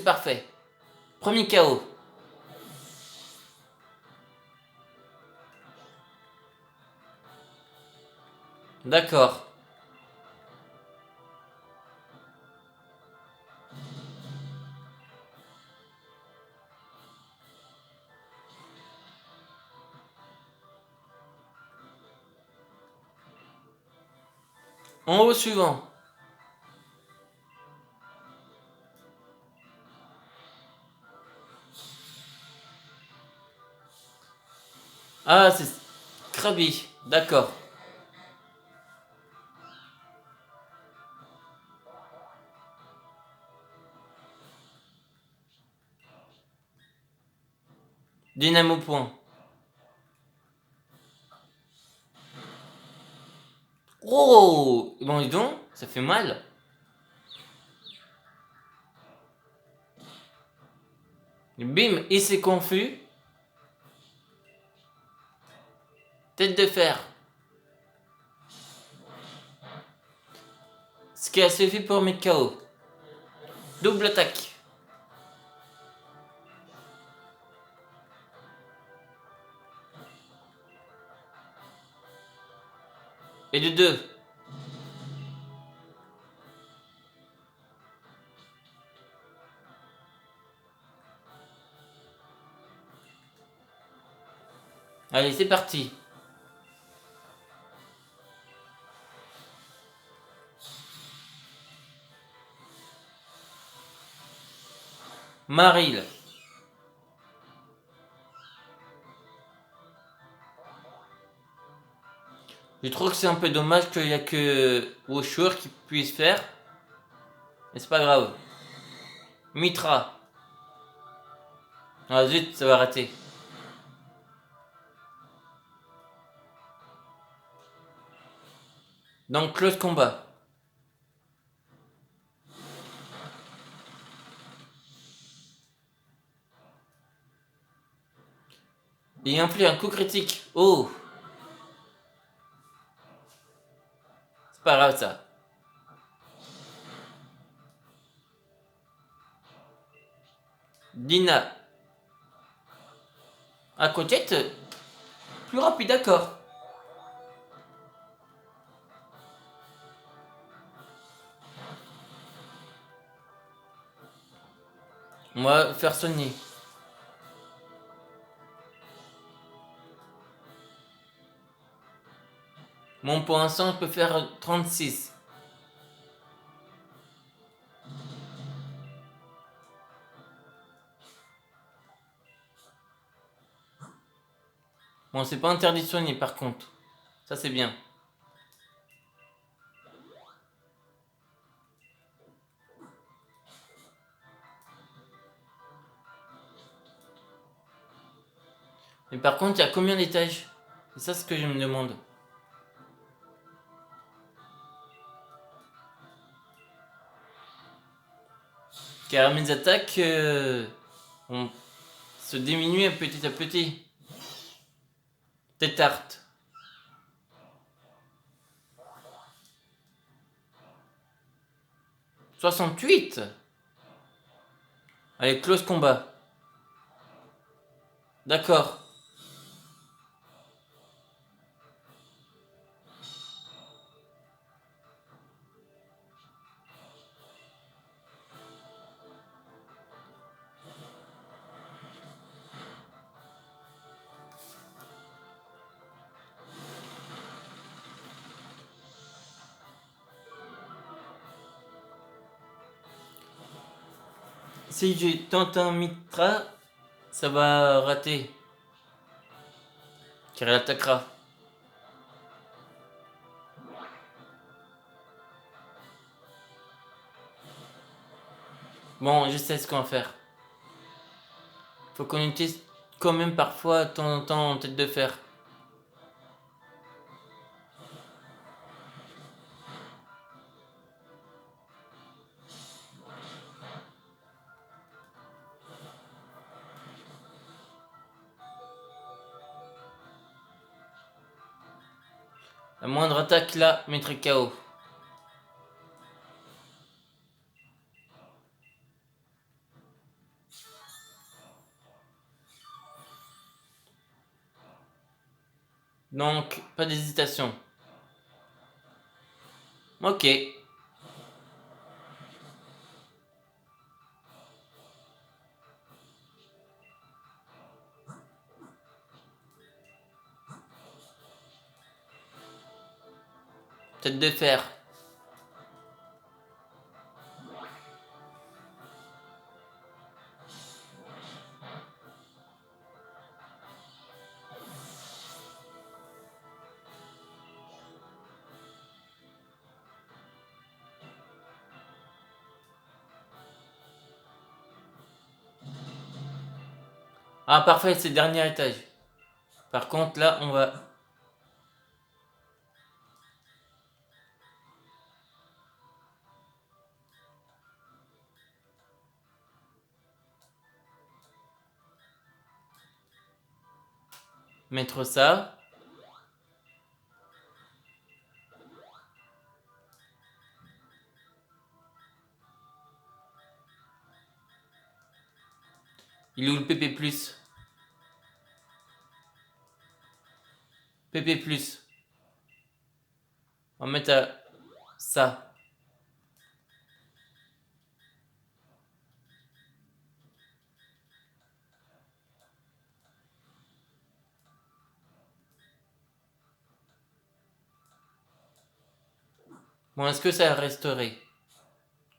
parfait. Premier KO. D'accord. En haut suivant. Ah, c'est Krabi. D'accord. Dynamo point. Oh, bon, dis donc, ça fait mal. Bim, il s'est confus. Tête de fer. Ce qui a suffi pour mettre KO. Double attaque. Et de 2. Allez, c'est parti. Maril. Je trouve que c'est un peu dommage qu'il n'y a que Woshur qui puisse faire. Mais c'est pas grave. Mitra. Ah zut, ça va rater. Donc close combat. Il inflige un coup critique. Oh. C'est pas grave ça. Dina. À côté, plus rapide, d'accord. Moi, faire sonner. Mon pour l'instant, je peux faire 36. Bon, c'est pas interdit de soigner par contre. Ça, c'est bien. Mais par contre, il y a combien d'étages? C'est ça ce que je me demande. Car mes attaques se diminuent petit à petit. Tétarte. 68. Allez, close combat. D'accord. Si je tente un Mitra, ça va rater. Car elle attaquera. Bon, je sais ce qu'on va faire. Faut qu'on utilise quand même parfois de temps en temps en tête de fer. La moindre attaque là mettrait KO. Donc, pas d'hésitation. Ok. Tête de fer. Ah, parfait, c'est le dernier étage. Par contre, là, on va... mettre ça. Il est où le PP+. PP+. On va mettre ça. Bon, est-ce que ça a restauré?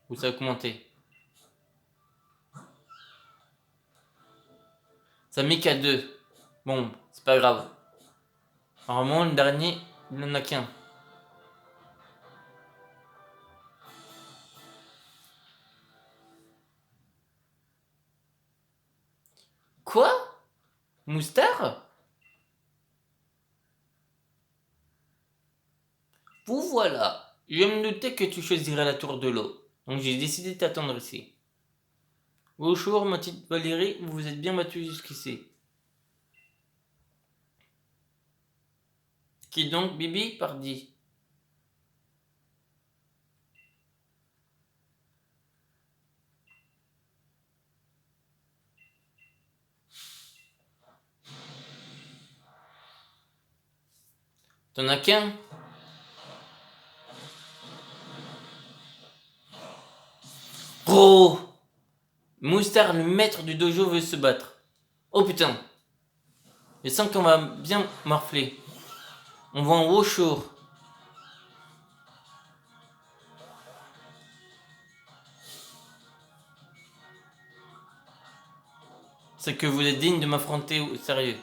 Ou ça a augmenté? Ça a mis qu'à 2. Bon, c'est pas grave. Normalement, le dernier, il n'en a qu'un. Quoi? Moustar? Vous voilà. Je me doutais que tu choisirais la tour de l'eau. Donc j'ai décidé de t'attendre ici. Bonjour, ma petite Valérie, vous vous êtes bien battue jusqu'ici. Qui donc, Bibi, pardi? T'en as qu'un? Oh! Moustar, le maître du dojo, veut se battre. Oh putain! Je sens qu'on va bien morfler. On va en Woshur. C'est que vous êtes digne de m'affronter au sérieux.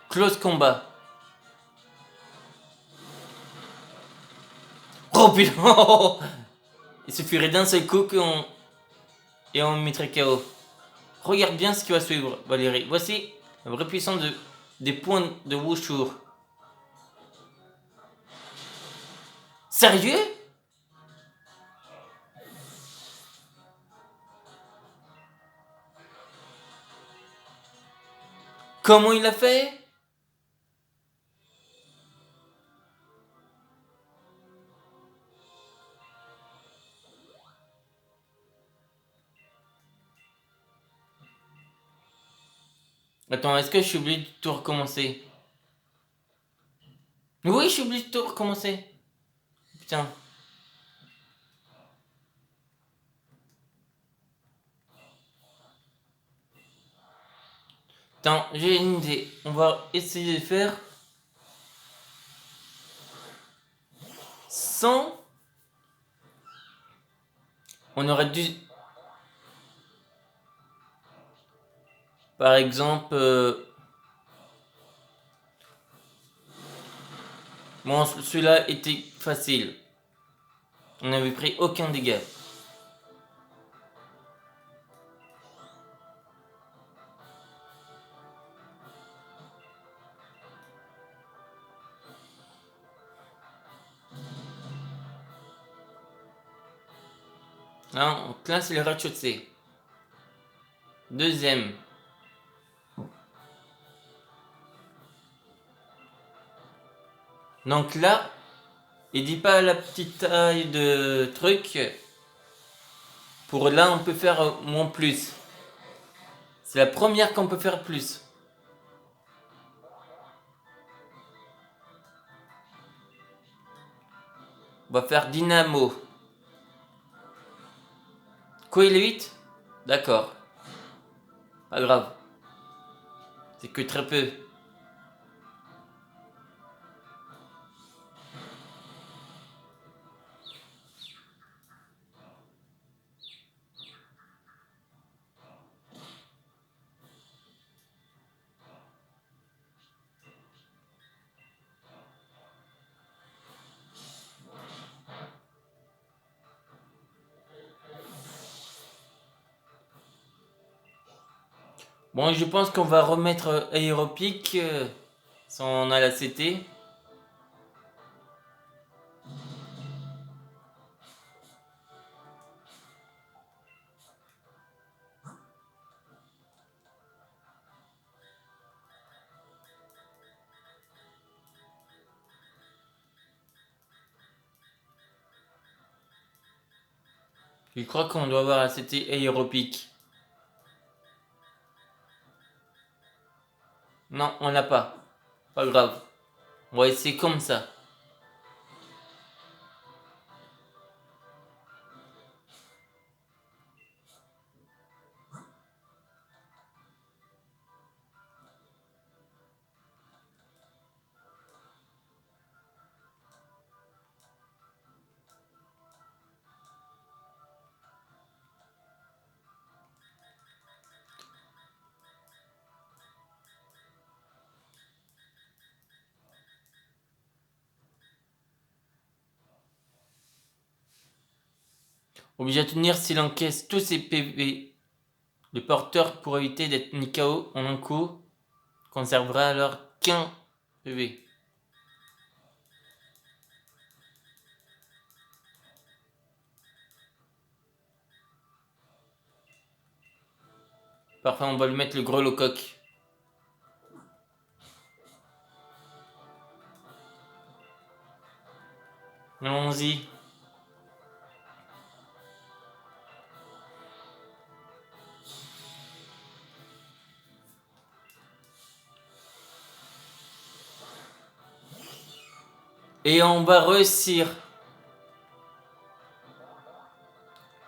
Close combat. Oh putain! Il suffirait d'un seul coup et on mettrait KO. Regarde bien ce qui va suivre, Valérie. Voici la vraie puissance des points de Wushur. Sérieux? Comment il a fait? Attends, est-ce que je suis obligé de tout recommencer? Oui, je suis obligé de tout recommencer. Putain. Attends, j'ai une idée. On va essayer de faire sans... On aurait dû... Par exemple... Bon, celui-là était facile. On n'avait pris aucun dégât. Là, là c'est le rez-de-chaussée. Deuxième. Donc là, il dit pas la petite taille de truc. Pour là, on peut faire moins plus. C'est la première qu'on peut faire plus. On va faire dynamo. Quoi, il est 8? D'accord. Pas grave. C'est que très peu. Bon, je pense qu'on va remettre aéropique. Si on a la CT. Je crois qu'on doit avoir la CT aéropique. Non, on l'a pas. Pas grave. On va essayer comme ça. Obligé de tenir s'il encaisse tous ses PV. Le porteur, pour éviter d'être mis KO en un coup, conservera alors qu'un PV. Parfait, on va lui mettre le grelocoq. Allons-y. Et on va réussir.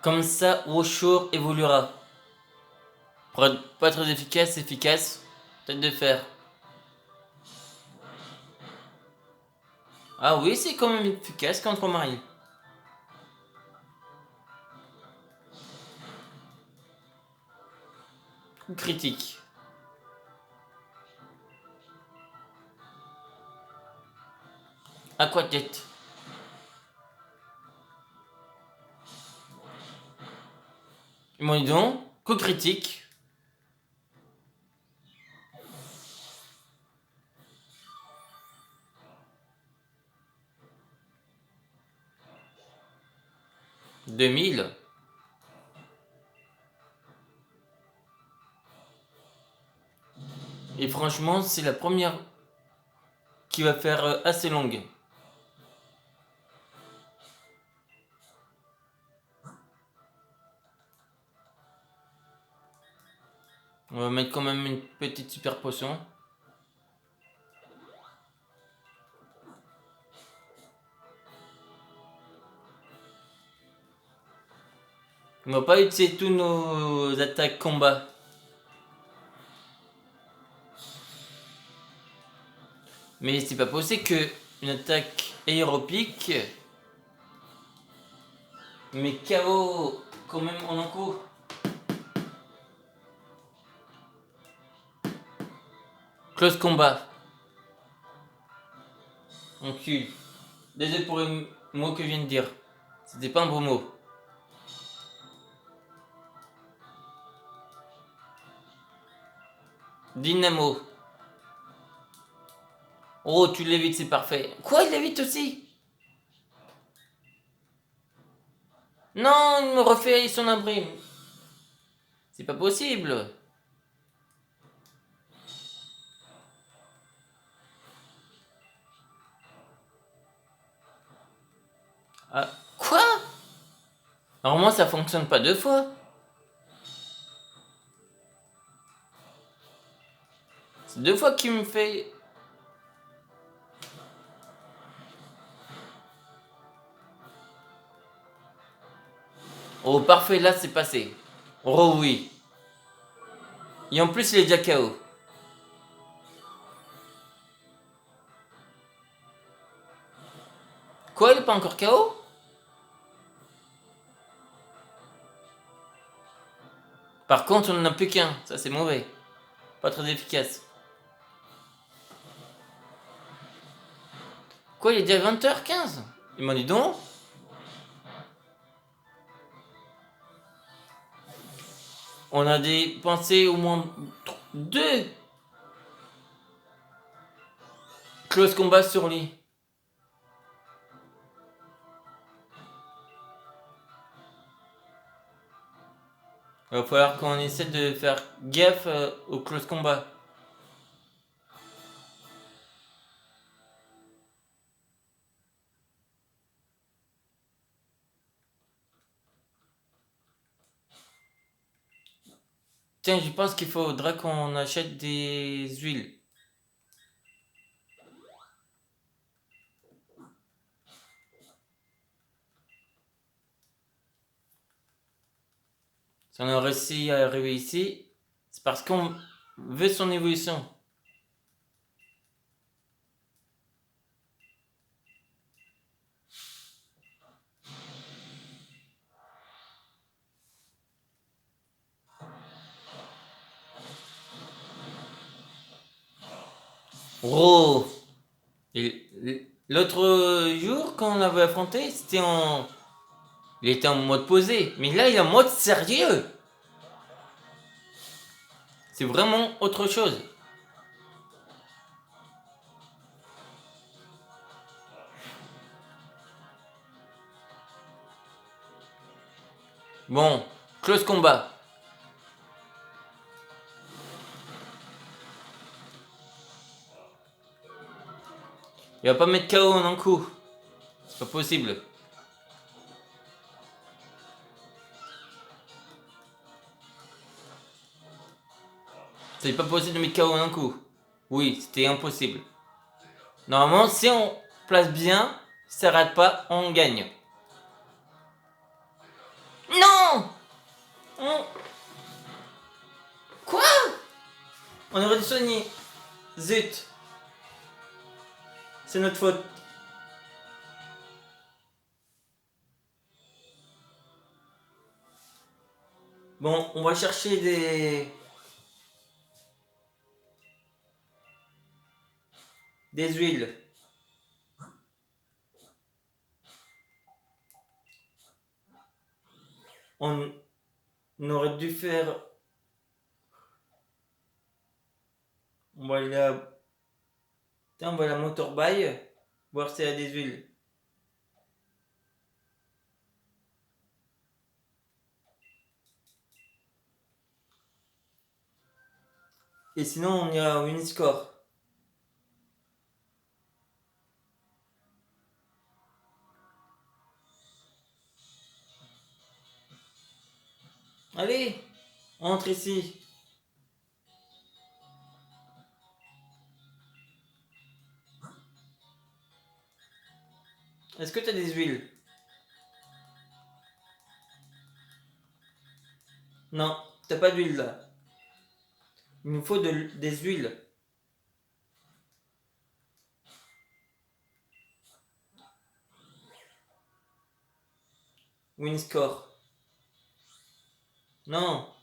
Comme ça, Woshur évoluera. Pour être pas très efficace, peut-être de faire. Ah oui, c'est quand même efficace contre Marie. Critique. Aquatête. Bon, dis donc, coup critique. « 2000. Et franchement, c'est la première qui va faire assez longue. On va mettre quand même une petite super potion. On va pas utiliser tous nos attaques combat. Mais c'est pas possible que une attaque aéropique mais KO quand même en un coup. Close combat. On cul. Désolé pour le mot que je viens de dire. C'était pas un beau mot. Dynamo. Oh, tu l'évites, c'est parfait. Quoi, il l'évite aussi? Non, il me refait son abri. C'est pas possible. Ah, quoi? Normalement, ça fonctionne pas deux fois. C'est deux fois qu'il me fait... Oh, parfait, là, c'est passé. Oh oui. Et en plus, il est déjà KO. Quoi, il est pas encore KO? Par contre, on n'en a plus qu'un. Ça, c'est mauvais. Pas très efficace. Quoi, il est déjà 20h15? Il m'a dit donc. On a dépensé au moins 2 close combat sur lui. Il va falloir qu'on essaie de faire gaffe au close combat. Tiens, je pense qu'il faudra qu'on achète des huiles. Si on a réussi à arriver ici, c'est parce qu'on veut son évolution. Oh! L'autre jour, quand on l'avait affronté, c'était en... Il était en mode posé. Mais là, il est en mode sérieux. C'est vraiment autre chose. Bon, close combat. Il va pas mettre KO en un coup. C'est pas possible. C'est pas possible de mettre KO en un coup. Oui, c'était impossible. Normalement, si on place bien, ça rate pas, on gagne. Non! Quoi? On aurait dû soigner. Zut. C'est notre faute. Bon, on va chercher des huiles. On aurait dû faire... On va aller Tiens, on va à la motorbike, voir s'il y a des huiles. Et sinon, on ira au Uniscore. Allez, entre ici. Est-ce que tu as des huiles? Non, t'as pas d'huile là. Il nous faut des huiles. Winscore. Non.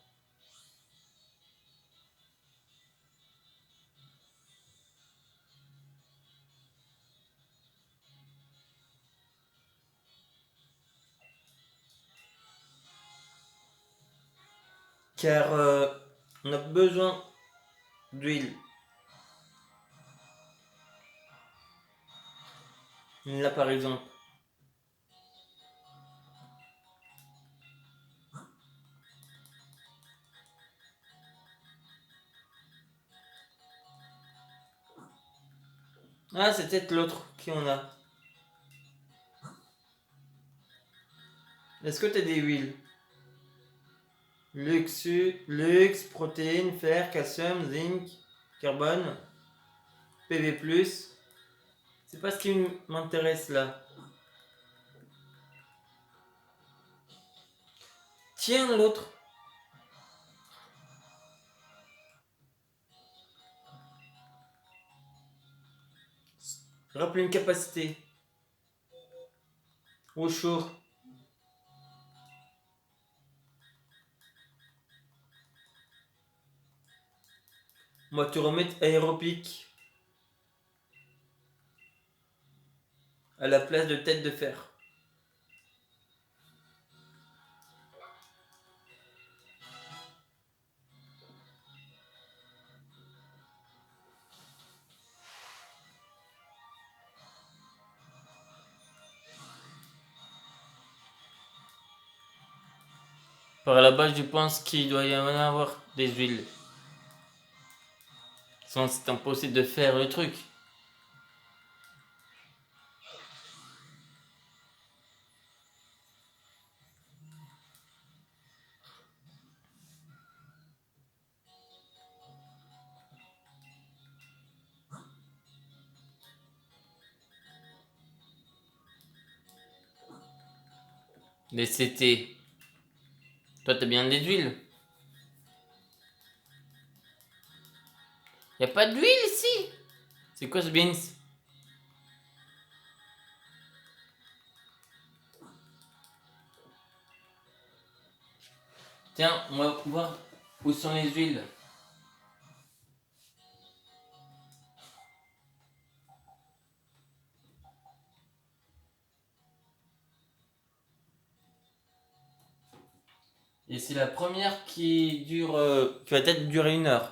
Car on a besoin d'huile. Là par exemple. Ah, c'est peut-être l'autre qui en a. Est-ce que t'as des huiles? Luxe, protéines, fer, calcium, zinc, carbone, PV+. C'est pas ce qui m'intéresse là. Tiens l'autre. Rappelle une capacité. Au chaud. Moi, tu remets aérobic à la place de tête de fer. Par la base, je pense qu'il doit y en avoir des huiles. Sinon, c'est impossible de faire le truc. Les CT. Toi, t'as bien des huiles. Y a pas d'huile ici. C'est quoi ce beans? Tiens, on va voir où sont les huiles. Et c'est la première qui dure, qui va peut-être durer 1 heure.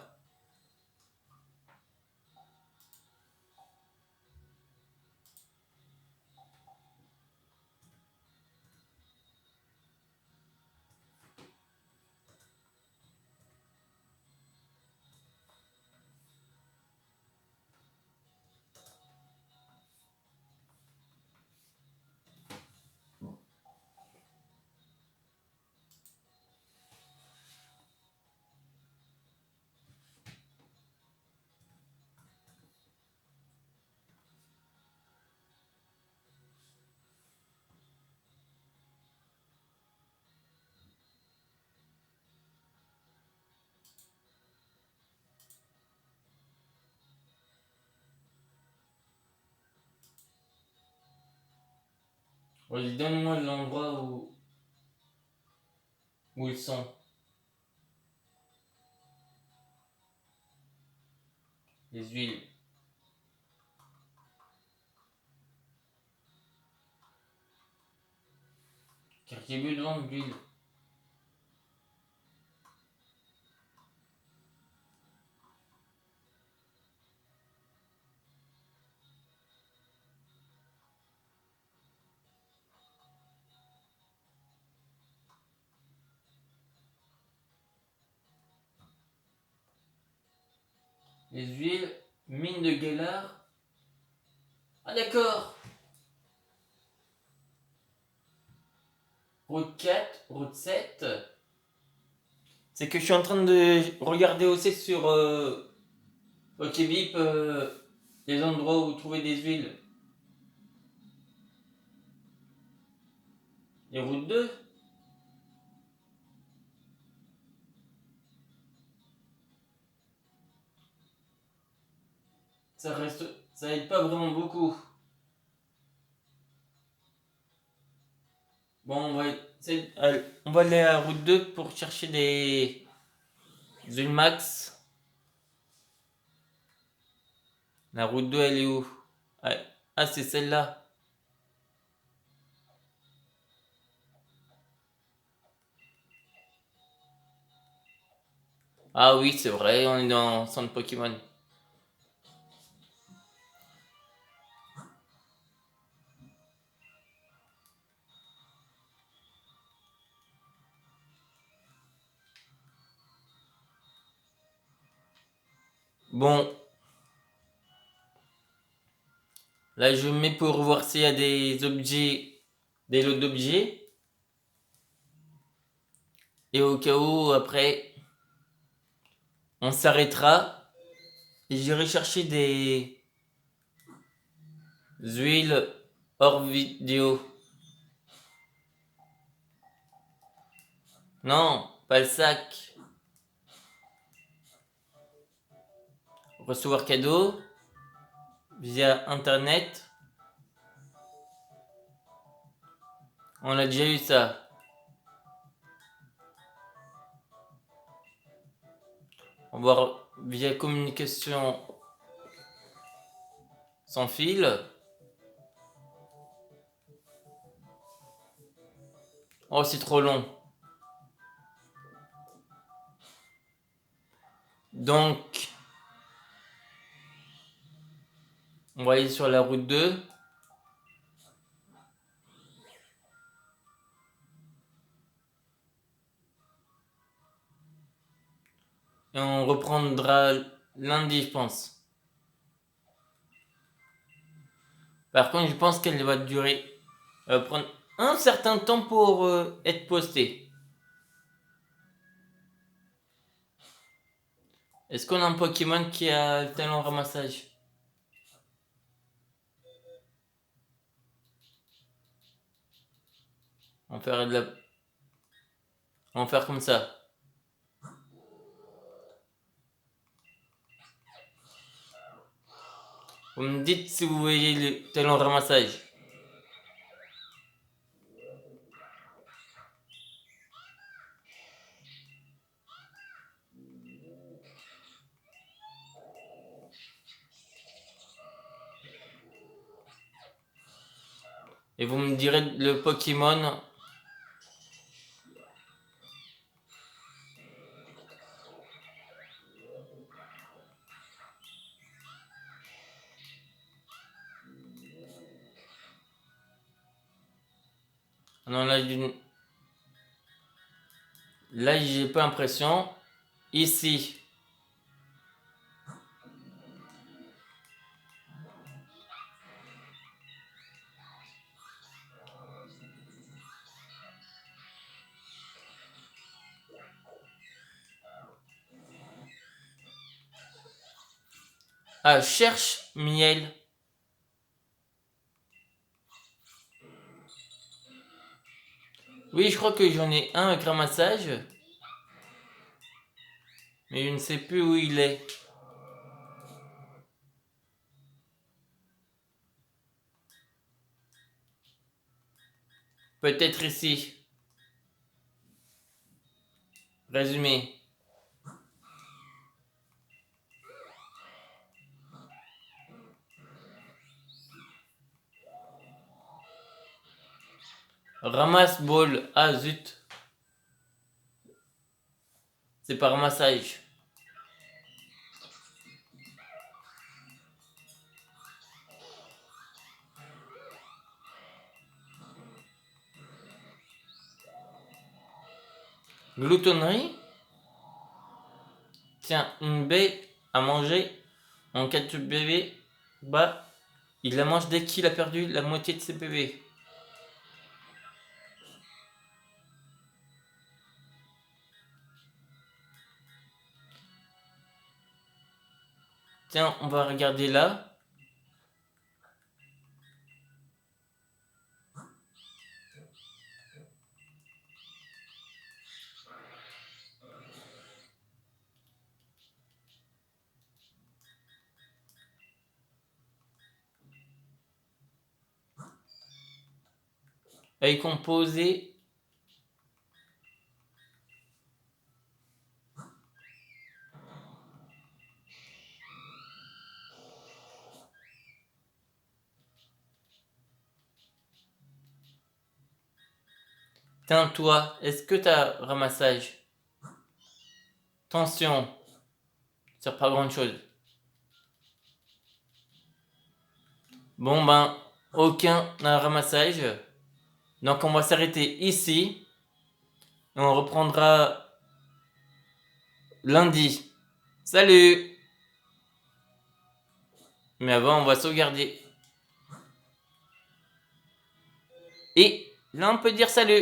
Vas-y, donne-moi l'endroit où ils sont. Les huiles. Car j'ai besoin d'huile. Les huiles, mine de Guélard. Ah d'accord. Route 4, route 7. C'est que je suis en train de regarder aussi sur OkVip les endroits où trouver des huiles. Et route 2. Ça aide pas vraiment beaucoup. Bon, on va aller à route 2 pour chercher des huiles max. La route 2, elle est où? Ah, c'est celle-là. Ah oui, c'est vrai, on est dans Centre Pokémon. Bon, là je mets pour voir s'il y a des objets, des lots d'objets. Et au cas où, après, on s'arrêtera. Et j'irai chercher des huiles hors vidéo. Non, pas le sac. Recevoir cadeau via internet. On a déjà eu ça. On va voir via communication sans fil. Oh, c'est trop long. Donc, on va aller sur la route 2. Et on reprendra lundi, je pense. Par contre, je pense qu'elle va durer, prendre un certain temps pour être postée. Est-ce qu'on a un Pokémon qui a le talent ramassage? On va faire de la... On va faire comme ça. Vous me dites si vous voyez le talent ramassage. Et vous me direz le Pokémon. Non, là j'ai pas l'impression. Ici. Ah, cherche miel. Oui, je crois que j'en ai un avec ramassage. Mais je ne sais plus où il est. Peut-être ici. Résumé. Ramasse ball. Ah zut. C'est pas ramassage. Gloutonnerie. Tiens, une baie à manger en cas de bébé. Bah, il la mange dès qu'il a perdu la moitié de ses bébés. Tiens, on va regarder là. Elle est composée. Tiens, toi, est-ce que t'as ramassage? Attention, ça sert pas à grand chose. Bon ben, aucun ramassage. Donc on va s'arrêter ici. Et on reprendra lundi. Salut! Mais avant, on va sauvegarder. Et là, on peut dire salut.